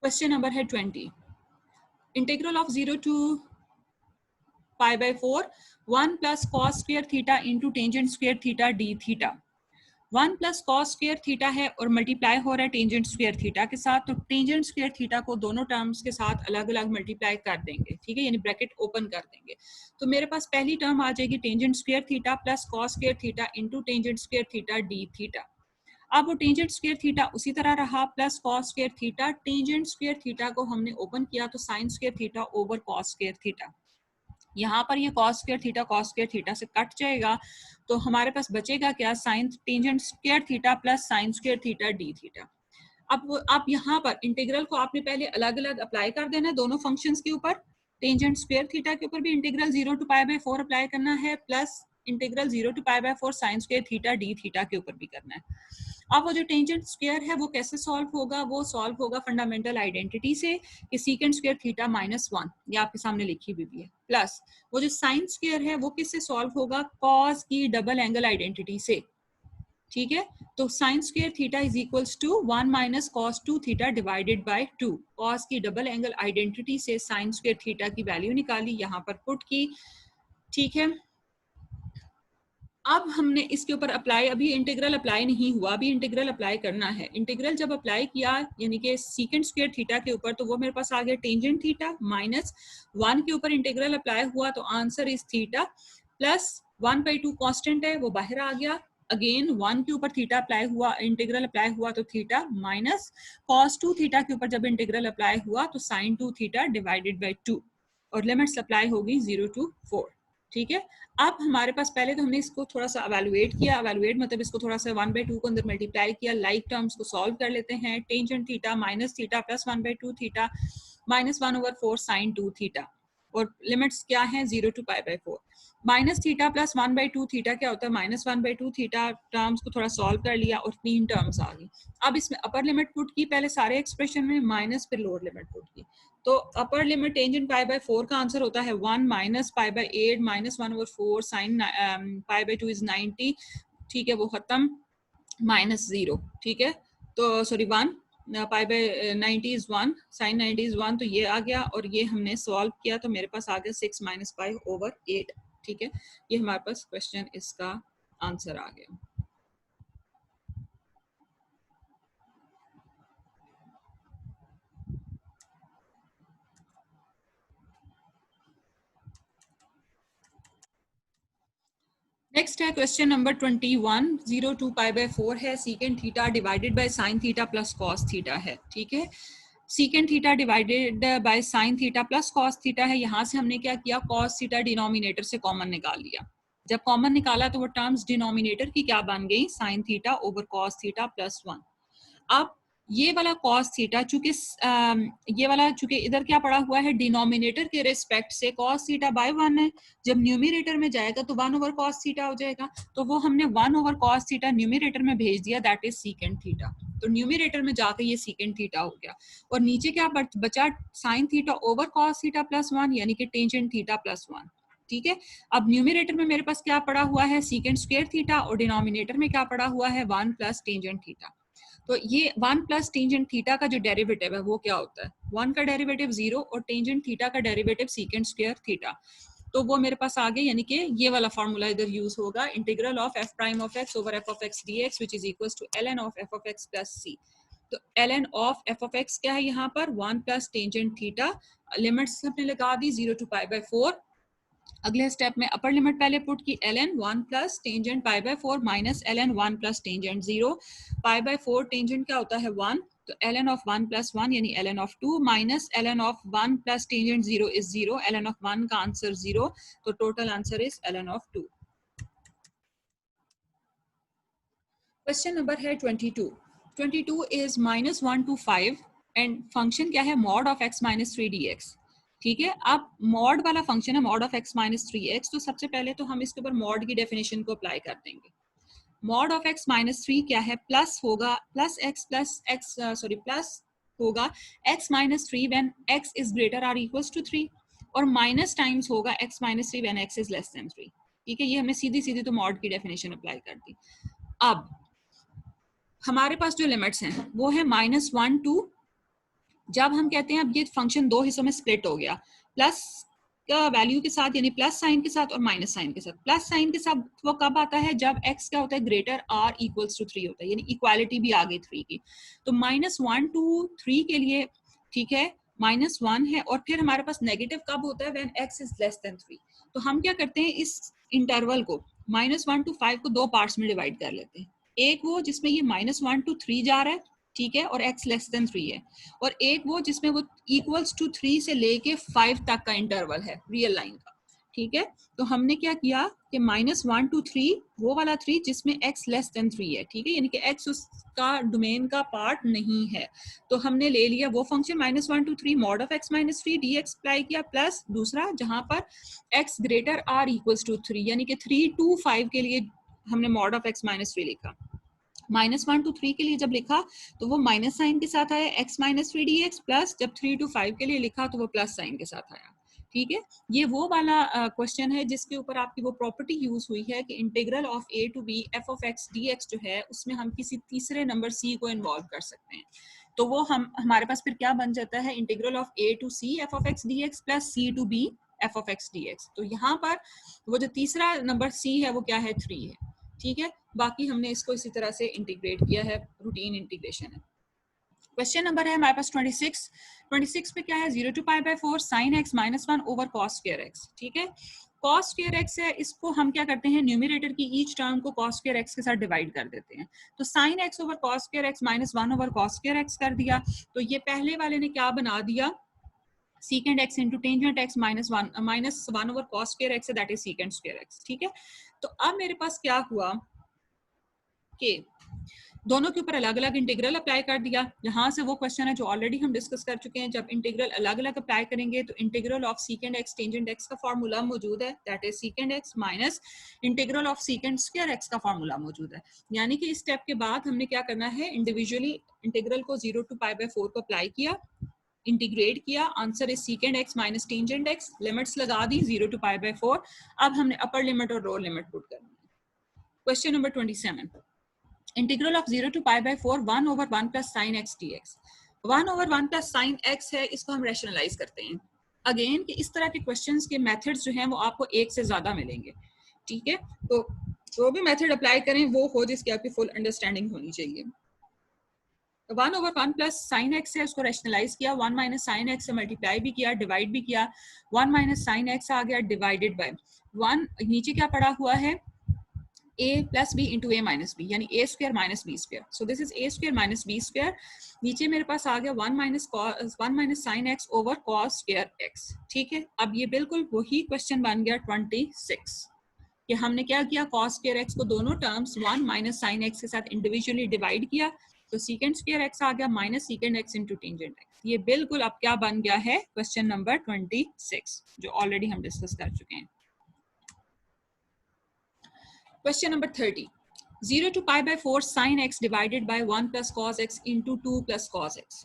क्वेश्चन नंबर है 20, integral of 0 to π/4 1 plus cos square theta into tangent square theta d theta. 1 plus cos square theta है और मल्टीप्लाई हो रहा है टेंजेंट स्क्वायर थीटा के साथ, तो टेंजेंट स्क्वायर थीटा को दोनों टर्म्स के साथ अलग अलग मल्टीप्लाई कर देंगे। ठीक है, यानी ब्रैकेट ओपन कर देंगे, तो मेरे पास पहली टर्म आ जाएगी tangent square theta plus cos square theta into tangent square theta d theta. अब वो टेंजेंट स्क्वायर थीटा उसी तरह रहा, plus cos square theta, tangent square theta को हमने ओपन किया तो sine square theta over cos square theta. यहाँ पर ये cos स्क्वायर थीटा से कट जाएगा, तो हमारे पास बचेगा क्या sine tangent square theta plus sine square theta d theta. अब यहाँ पर इंटीग्रल को आपने पहले अलग अलग अप्लाई कर देना है दोनों फंक्शंस के ऊपर, टेंजेंट स्क्वायर थीटा के ऊपर भी इंटीग्रल 0 to π/4 अप्लाई करना है, plus integral 0 to π/4 sine square theta d theta के ऊपर भी करना है। अब वो जो टेंजेंट स्क्वायर है वो कैसे सॉल्व होगा, वो सॉल्व होगा फंडामेंटल आइडेंटिटी से कि सीकेंट स्क्वायर थीटा -1, ये आपके सामने लिखी हुई है, प्लस वो जो साइन स्क्वायर है वो किससे सॉल्व होगा, कॉस की डबल एंगल आइडेंटिटी से, ठीक है। तो sine square theta is equals to 1 minus cos 2 theta divided by 2। Cos की डबल एंगल आइडेंटिटी से साइन स्क्वायर थीटा की वैल्यू निकाली, यहाँ पर पुट की, ठीक है। अब हमने इसके ऊपर अप्लाई, अभी इंटीग्रल अप्लाई नहीं हुआ, अभी इंटीग्रल अप्लाई करना है। इंटीग्रल जब अप्लाई किया यानी कि सीकेंट स्क्वायर थीटा के ऊपर, तो वो मेरे पास आ गया टेंजेंट थीटा, -1 के ऊपर इंटीग्रल अप्लाई हुआ तो answer is theta, plus 1/2 constant है वो बाहर आ गया, अगेन 1 के ऊपर थीटा अप्लाई हुआ, इंटीग्रल अप्लाई हुआ तो थीटा, माइनस कॉस 2 थीटा के ऊपर जब इंटीग्रल अप्लाई हुआ तो साइन 2 थीटा डिवाइडेड बाय 2, और लिमिट्स अप्लाई होगी 0 to 4, ठीक है। अब हमारे पास पहले तो हमने इसको थोड़ा सा एवेलुएट किया, एवेलुएट मतलब इसको थोड़ा सा 1/2 को अंदर मल्टीप्लाई किया, लाइक टर्म्स को सॉल्व कर लेते हैं। Tangent theta minus theta plus 1/2 theta -1/4 sine 2 theta, और लिमिट्स क्या हैं 0 to π/4। Minus theta plus 1/2 theta क्या होता है, -1/2 थीटा, टर्म्स को थोड़ा सॉल्व कर लिया और 3 टर्म्स आ गई। अब इसमें अपर लिमिट पुट की पहले सारे एक्सप्रेशन में, माइनस फिर लोअर लिमिट पुट की, तो अपर लिमिट टेंजेंट π/4 का आंसर होता है 1 माइनस π/8 -1/4 साइन π/2 इज 90, ठीक है, वो खत्म, -0, ठीक है। तो सॉरी 1, π/90 इज 1, साइन 90 इज 1, तो ये आ गया, और ये हमने सॉल्व किया तो मेरे पास आ गया 6 - π/8, ठीक है। ये हमारे पास क्वेश्चन इसका आंसर आ गया। नेक्स्ट है क्वेश्चन नंबर 21, 0 to π/4 है, secant theta divided by sine theta plus cos theta है, ठीक है। Secant theta divided by sine theta plus cos theta है, यहाँ से हमने क्या किया, कॉस थीटा डिनोमिनेटर से कॉमन निकाल लिया। जब कॉमन निकाला तो वो टर्म्स डिनोमिनेटर की क्या बन गई, sine theta over cos theta +1। अब ये वाला cos थीटा चूंकि ये वाला चूंकि इधर क्या पड़ा हुआ है, डिनोमिनेटर के रिस्पेक्ट से cos थीटा बाय 1 है, जब न्यूमिनेटर में जाएगा तो 1 ओवर cos थीटा हो जाएगा, तो वो हमने 1 ओवर cos थीटा न्यूमिनेटर में भेज दिया, दैट इज सीकेंट थीटा। तो न्यूमिनेटर में जाकर ये सीकेंट थीटा हो गया, और नीचे क्या बचा, sine theta over cos theta +1 यानी कि टेंजेंट थीटा +1, ठीक है। अब न्यूमिनेटर में मेरे पास क्या पड़ा हुआ है, सीकेंट स्क्वायर थीटा, और डिनोमिनेटर में क्या पड़ा हुआ है, 1 प्लस टेंजेंट थीटा। तो ये 1 प्लस टेंजेंट थीटा का जो डेरिवेटिव है वो क्या होता है, 1 का डेरिवेटिव 0 और टेंजेंट थीटा का डेरिवेटिव सीकेंट स्क्वायर थीटा, तो वो मेरे पास आ गए, यानी कि ये वाला फार्मूला इधर यूज होगा, integral of f prime of x over f of x dx which is equals to ln of f of x plus c। तो ln of f of x क्या है, यहाँ पर 1 प्लस टेंजेंट थीटा, लिमिट्स हमने लगा दी 0 to π/4। अगले step में upper limit पहले पुट की, ln 1 plus tangent π/4 minus ln 1 plus tangent 0, π/4 tangent क्या होता है 1, तो ln ऑफ 1 प्लस 1 यानी ln of 2 minus ln of 1 plus tangent 0 is 0, ln of 1 का आंसर 0, तो total answer is ln of 2। Question number है 22। 22 इज -1 to 5 एंड फंक्शन क्या है, मॉड ऑफ x - 3 dx, ठीक है। अब मॉड वाला फंक्शन है मॉड ऑफ x - 3x, तो सबसे पहले तो हम इसके ऊपर मॉड की डेफिनेशन को अप्लाई कर देंगे। मॉड ऑफ x - 3 क्या है, प्लस होगा प्लस होगा x - 3 when x is greater or equals to 3, और माइनस टाइम्स होगा x - 3 when x is less than 3, ठीक है। ये हमने सीधी सीधी तो मॉड की डेफिनेशन अप्लाई कर दी। अब हमारे पास जो लिमिट्स हैं वो है -1 to, जब हम कहते हैं अब ये फंक्शन दो हिस्सों में स्प्लिट हो गया, प्लस का वैल्यू के साथ यानी प्लस साइन के साथ और माइनस साइन के साथ। प्लस साइन के साथ वो कब आता है, जब x क्या होता है, ग्रेटर r इक्वल्स टू 3 होता है, यानी इक्वालिटी भी आ गई 3 की। तो -1 to 3 के लिए, ठीक है, -1 है, और फिर हमारे पास नेगेटिव कब होता है, when x is less than 3। तो हम क्या करते हैं, इस इंटरवल को -1 to 5 को दो पार्ट्स में डिवाइड कर लेते हैं। एक वो जिसमें ये -1 to 3 जा रहा है, ठीक है, और x लेस देन 3 है, और एक वो जिसमें वो इक्वल्स टू 3 से लेके 5 तक का इंटरवल है रियल लाइन का, ठीक है। तो हमने क्या किया कि -1 to 3 वो वाला 3 जिसमें x लेस देन 3 है, ठीक है, यानी कि x उसका डोमेन का पार्ट नहीं है, तो हमने ले लिया वो function -1 to 3 mod of x - 3 dx apply किया, प्लस दूसरा जहां पर x greater r equals to 3 यानी कि 3 to 5 के लिए हमने मॉड ऑफ x - 3 लिखा। -1 to 3 के लिए जब लिखा तो वो माइनस साइन के साथ आया, x माइनस 3 dx, प्लस जब 3 to 5 के लिए लिखा तो वो प्लस साइन के साथ आया। ठीक है, ये वो वाला क्वेश्चन है जिसके ऊपर आपकी वो प्रॉपर्टी यूज हुई है कि integral of a to b f of x dx जो है उसमें हम किसी तीसरे नंबर c को इन्वॉल्व कर सकते हैं। तो वो हमारे पास फिर क्या बन जाता है, integral of a to c f of x dx plus c to b f of x dx। तो यहाँ पर वो जो तीसरा नंबर c है वो क्या है, 3 है। ठीक है, बाकी हमने इसको इसी तरह से इंटीग्रेट किया है, रूटीन इंटीग्रेशन है। क्वेश्चन नंबर है हमारे पास 26 पे क्या है, 0 to π/4 sin x -1 over cos square x। ठीक है, cos square x है, इसको हम क्या करते हैं, न्यूमरेटर की ईच टर्म को cos square x के साथ डिवाइड कर देते हैं। तो sin x over cos square x -1 over cos square x कर दिया। तो ये पहले वाले ने क्या बना दिया, secant x into tangent x -1 over cos square x, that is secant square x। ठीक है, तो अब मेरे पास क्या हुआ कि दोनों के ऊपर अलग अलग इंटीग्रल अप्लाई कर दिया। यहाँ से वो क्वेश्चन है जो ऑलरेडी हम डिस्कस कर चुके हैं, जब इंटीग्रल अलग अलग अप्लाई करेंगे तो integral of सीकेंड x tangent x का फॉर्मूला मौजूद है, that is सीकेंड x minus integral of secant square x का फॉर्मूला मौजूद है। यानी कि इस स्टेप के बाद हमने क्या करना है, इंडिविजुअली इंटीग्रल को 0 to π/4 को अप्लाई किया, इंटीग्रेट किया, answer is सीकेंड x minus tangent x, limits लगा दी 0 to π/4। अब हमने अपर लिमिट और लोअर लिमिट पुट करनी है। Question number 27, integral of 0 to π/4 1 over 1 plus sin x dx। 1 over 1 plus sin x है, इसको हम रैशनलाइज करते हैं। अगेन कि इस तरह के क्वेश्चंस के मेथड्स जो हैं वो आपको एक से ज्यादा मिलेंगे। ठीक है, तो जो भी मेथड अप्लाई करें वो हो जिसकी आपकी फुल अंडरस्टैंडिंग होनी चाहिए। 1 over 1 plus sin x है, उसको रैशनलाइज किया, 1 minus sin x से मल्टीप्लाई भी किया, डिवाइड भी किया, 1 minus sin x आ गया, डिवाइडेड बाय 1, नीचे क्या पड़ा हुआ है, a plus b into a minus b, यानी a square minus b square। so this is a square minus b square। नीचे मेरे पास आ गया 1 minus sin x over cos square x। ठीक है, अब ये बिल्कुल वही क्वेश्चन बन गया 26 कि हमने क्या किया, cos square x को दोनों टर्म्स 1 minus sin x के साथ इंडिविजुअली डिवाइड किया, तो secant square x आ गया minus secant x into tangent x। ये बिल्कुल अब क्या बन गया है, क्वेश्चन नंबर 26 जो ऑलरेडी हम डिस्कस कर चुके हैं। Question number 30, 0 to π/4 sin x divided by 1 plus cos x into 2 plus cos x।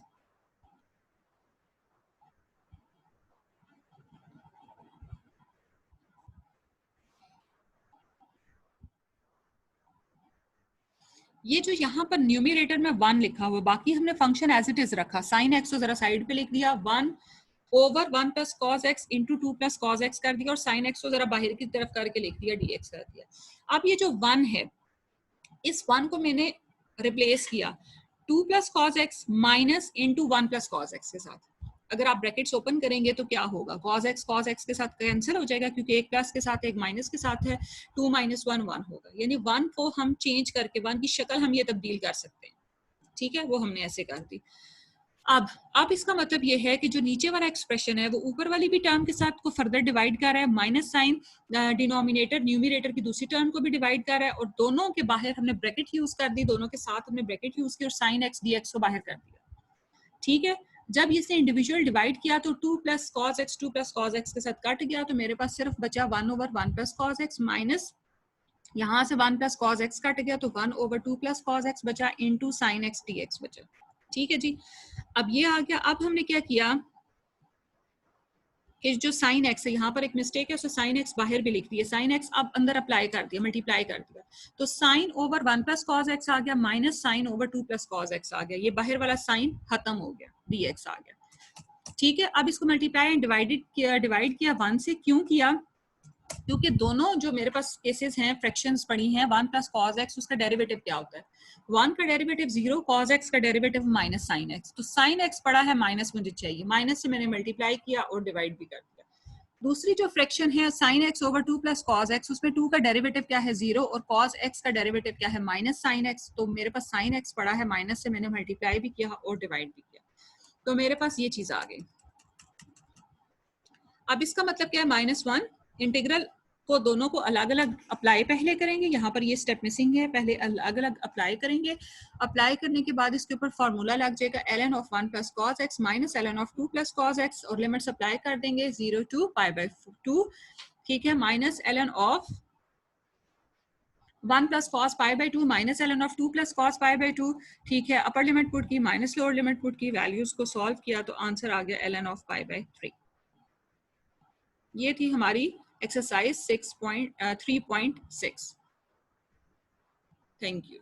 ये जो यहाँ पर न्यूमरेटर में 1 लिखा हुआ, बाकी हमने फंक्शन एज इट इज रखा, sin x को जरा साइड पे लिख दिया, 1 over 1 plus cos x into 2 plus cos x कर दिया, और sin x को जरा बाहर की तरफ करके लिख दिया, dx कर दिया। अब ये जो 1 है, इस 1 को मैंने रिप्लेस किया 2 plus cos x minus into 1 plus cos x के साथ। अगर आप ब्रैकेट्स ओपन करेंगे तो क्या होगा, cos x के साथ कैंसिल हो जाएगा क्योंकि एक प्लस के साथ एक माइनस के साथ है, 2 minus 1 1 होगा, यानी 1 को हम चेंज करके 1 की शक्ल हम ये तब्दील कर सकते हैं। ठीक है, वो हमने ऐसे कर दी। अब इसका मतलब ये है कि जो नीचे वाला एक्सप्रेशन है वो ऊपर वाली भी टर्म के साथ को फर्दर डिवाइड कर रहा है, माइनस साइन डिनोमिनेटर न्यूमरेटर की दूसरी टर्म को भी डिवाइड कर रहा है, और दोनों के बाहर हमने ब्रैकेट यूज कर दी, दोनों के साथ हमने ब्रैकेट यूज की और साइन एक्स dx को बाहर कर दिया। ठीक है, जब इसे इंडिविजुअल डिवाइड किया तो 2 plus cos x के साथ कट गया, तो मेरे पास सिर्फ बचा 1 over 1 plus cos x minus यहाँ से 1 plus cos x कट गया तो 1 over 2 plus cos x बचा इंटू साइन एक्स dx बचा। ठीक है जी, अब ये आ गया। अब हमने क्या किया कि जो साइन एक्स है, यहाँ पर एक मिस्टेक है, उससे साइन एक्स बाहर भी लिख दिया, साइन एक्स अब अंदर अप्लाई कर दिया, मल्टीप्लाई कर दिया, तो sine over 1 plus cos x आ गया minus sine over 2 plus cos x आ गया, ये बाहर वाला साइन खत्म हो गया, dx आ गया। ठीक है, अब इसको मल्टीप्लाई एंड डिवाइड किया 1 से, क्यों किया, क्योंकि दोनों जो मेरे पास केसेस हैं, फ्रैक्शंस पड़ी हैं, 1 plus cos x, उसका डेरिवेटिव क्या होता है, 1 का डेरिवेटिव 0, cos x का डेरिवेटिव माइनस साइन x, तो साइन x पड़ा है माइनस, मुझे चाहिए, माइनस से मैंने मल्टीप्लाई किया और डिवाइड भी कर दिया। दूसरी जो फ्रैक्शन है sine x over 2 plus cos x, उसमें 2 का डेरिवेटिव क्या है 0 और cos x का डेरिवेटिव क्या है माइनस साइन x, तो मेरे पास साइन x पड़ा है माइनस से मैंने मल्टीप्लाई भी किया और डिवाइड भी किया, तो मेरे पास ये चीज आ गई। अब इसका मतलब क्या है, -1 इंटीग्रल को दोनों को अलग अलग अप्लाई पहले करेंगे, यहाँ पर ये स्टेप मिसिंग है, पहले अलग अलग अप्लाई करेंगे, अप्लाई करने के बाद इसके ऊपर फॉर्मूला लग जाएगा ln of 1 plus cos x minus ln of 2 plus cos x, और लिमिट्स अप्लाई कर देंगे 0 to π/2। ठीक है, minus ln of 1 plus cos pi by 2 minus ln of 2 plus cos pi by 2। ठीक है, अपर लिमिट पुट की माइनस लोअर लिमिट पुट की, values को सॉल्व किया तो आंसर आ गया ln ऑफ पाई बाई 3। ये थी हमारी एक्सरसाइज 3.6। Thank you.